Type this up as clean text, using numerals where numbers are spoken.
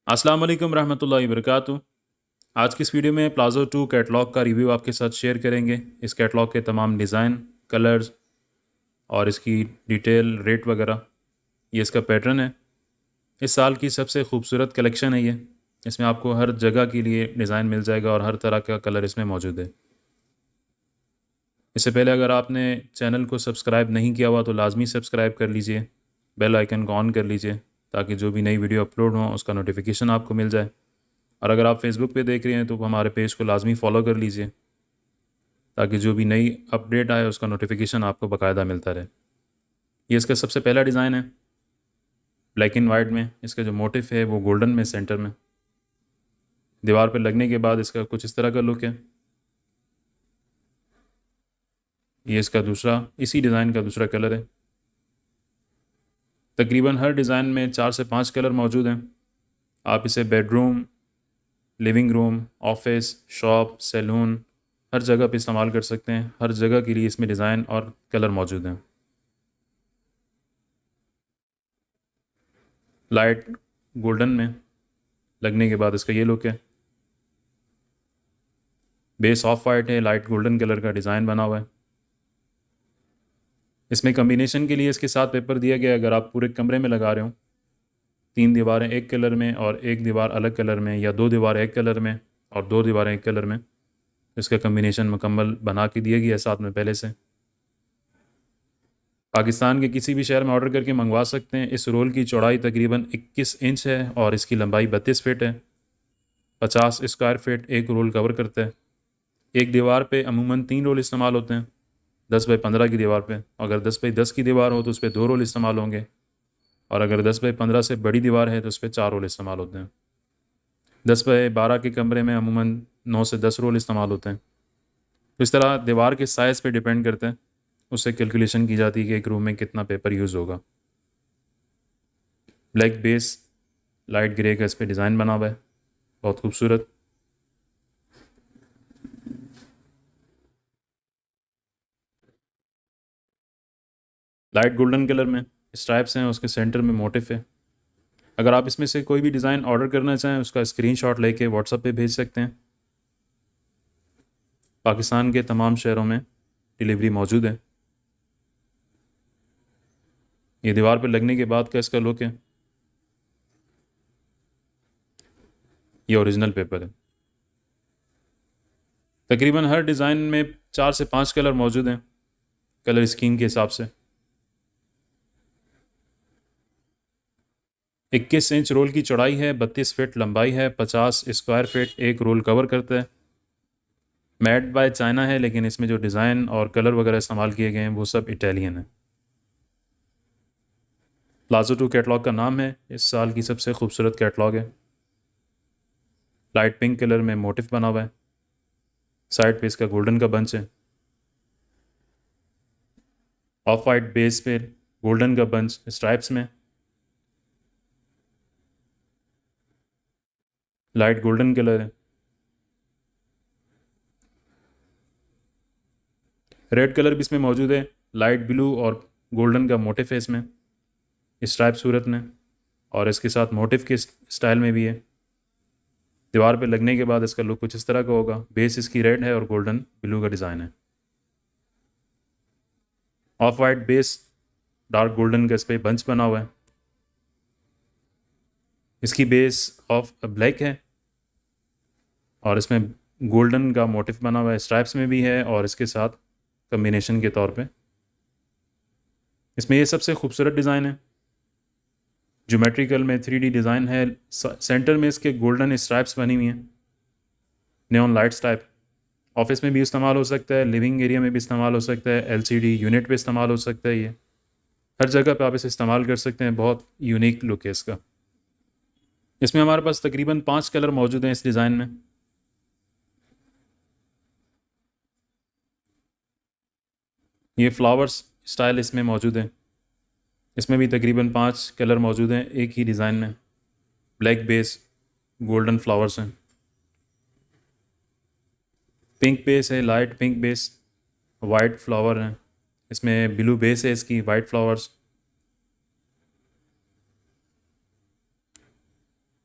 अस्सलाम वालेकुम रहमतुल्लाहि वबरकातुहू। आज की इस वीडियो में प्लाज़ो 2 कैटलॉग का रिव्यू आपके साथ शेयर करेंगे। इस कैटलॉग के तमाम डिज़ाइन, कलर्स और इसकी डिटेल, रेट वगैरह। ये इसका पैटर्न है। इस साल की सबसे खूबसूरत कलेक्शन है ये। इसमें आपको हर जगह के लिए डिज़ाइन मिल जाएगा और हर तरह का कलर इसमें मौजूद है। इससे पहले अगर आपने चैनल को सब्सक्राइब नहीं किया हुआ तो लाजमी सब्सक्राइब कर लीजिए, बेल आइकन को ऑन कर लीजिए ताकि जो भी नई वीडियो अपलोड हो उसका नोटिफिकेशन आपको मिल जाए। और अगर आप फेसबुक पे देख रहे हैं तो हमारे पेज को लाजमी फ़ॉलो कर लीजिए ताकि जो भी नई अपडेट आए उसका नोटिफिकेशन आपको बाकायदा मिलता रहे। ये इसका सबसे पहला डिज़ाइन है, ब्लैक एंड वाइट में। इसका जो मोटिफ है वो गोल्डन में सेंटर में। दीवार पर लगने के बाद इसका कुछ इस तरह का लुक है। ये इसका इसी डिज़ाइन का दूसरा कलर है। तकरीबन हर डिज़ाइन में 4 से 5 कलर मौजूद हैं। आप इसे bedroom, living room, office, shop, salon हर जगह पे इस्तेमाल कर सकते हैं। हर जगह के लिए इसमें डिज़ाइन और कलर मौजूद हैं। लाइट गोल्डन में लगने के बाद इसका ये लुक है। बेस ऑफ वाइट है, लाइट गोल्डन कलर का डिज़ाइन बना हुआ है। इसमें कम्बिनेशन के लिए इसके साथ पेपर दिया गया है। अगर आप पूरे कमरे में लगा रहे हो, 3 दीवारें एक कलर में और एक दीवार अलग कलर में, या 2 दीवारें एक कलर में और 2 दीवारें एक कलर में, इसका कम्बिनेशन मुकम्मल बना के दिया गया है साथ में पहले से। पाकिस्तान के किसी भी शहर में ऑर्डर करके मंगवा सकते हैं। इस रोल की चौड़ाई तकरीबन 21 इंच है और इसकी लंबाई 32 फीट है। 50 स्क्वायर फीट एक रोल कवर करता है। एक दीवार पे अमूमन 3 रोल इस्तेमाल होते हैं। 10 बाई 15 की दीवार पे अगर 10 बाई 10 की दीवार हो तो उस पर 2 रोल इस्तेमाल होंगे, और अगर 10 बाई 15 से बड़ी दीवार है तो उस पर 4 रोल इस्तेमाल होते हैं। 10 बाई 12 के कमरे में अमूमन 9 से 10 रोल इस्तेमाल होते हैं। तो इस तरह दीवार के साइज़ पे डिपेंड करते हैं, उससे कैलकुलेशन की जाती है कि एक रूम में कितना पेपर यूज़ होगा। ब्लैक बेस, लाइट ग्रे का इस पर डिज़ाइन बना हुआ है, बहुत खूबसूरत। लाइट गोल्डन कलर में स्ट्राइप्स हैं, उसके सेंटर में मोटिफ है। अगर आप इसमें से कोई भी डिज़ाइन ऑर्डर करना चाहें उसका स्क्रीनशॉट लेके व्हाट्सएप पे भेज सकते हैं। पाकिस्तान के तमाम शहरों में डिलीवरी मौजूद है। ये दीवार पर लगने के बाद का इसका लुक है। ये ओरिजिनल पेपर है। तकरीबन हर डिज़ाइन में 4 से 5 कलर मौजूद हैं कलर स्कीम के हिसाब से। 21 इंच रोल की चौड़ाई है, 32 फीट लंबाई है, 50 स्क्वायर फीट एक रोल कवर करता है। मेड बाय चाइना है, लेकिन इसमें जो डिज़ाइन और कलर वगैरह इस्तेमाल किए गए हैं वो सब इटालियन है। प्लाज़ो 2 कैटलॉग का नाम है, इस साल की सबसे खूबसूरत कैटलॉग है। लाइट पिंक कलर में मोटिफ बना हुआ है। साइड पे इसका गोल्डन का बंच है। ऑफ वाइट बेस पे गोल्डन का बंच स्ट्राइप्स में। लाइट गोल्डन कलर है। रेड कलर भी इसमें मौजूद है। लाइट ब्लू और गोल्डन का मोटिफ है इसमें, स्ट्राइप सूरत में, और इसके साथ मोटिफ के स्टाइल में भी है। दीवार पे लगने के बाद इसका लुक कुछ इस तरह का होगा। बेस इसकी रेड है और गोल्डन ब्लू का डिज़ाइन है। Of white base, dark golden का इस पर बंच बना हुआ है। इसकी बेस ऑफ ब्लैक है और इसमें गोल्डन का मोटिफ बना हुआ है, स्ट्राइप्स में भी है और इसके साथ कम्बिनेशन के तौर पे। इसमें ये सबसे खूबसूरत डिज़ाइन है। ज्योमेट्रिकल में 3D डिज़ाइन है। सेंटर में इसके गोल्डन स्ट्राइप्स बनी हुई हैं, नेऑन लाइट्स टाइप। ऑफिस में भी इस्तेमाल हो सकता है, लिविंग एरिया में भी इस्तेमाल हो सकता है, LCD यूनिट पे इस्तेमाल हो सकता है। ये हर जगह पे आप इसे इस्तेमाल कर सकते हैं। बहुत यूनिक लुक है इसका। इसमें हमारे पास तकरीबन 5 कलर मौजूद हैं इस डिज़ाइन में। ये फ्लावर्स स्टाइल इसमें मौजूद है। इसमें भी तकरीबन 5 कलर मौजूद हैं एक ही डिज़ाइन में। ब्लैक बेस, गोल्डन फ्लावर्स हैं। पिंक बेस है, light pink base, white flower हैं। इसमें ब्लू बेस है इसकी, वाइट फ्लावर्स।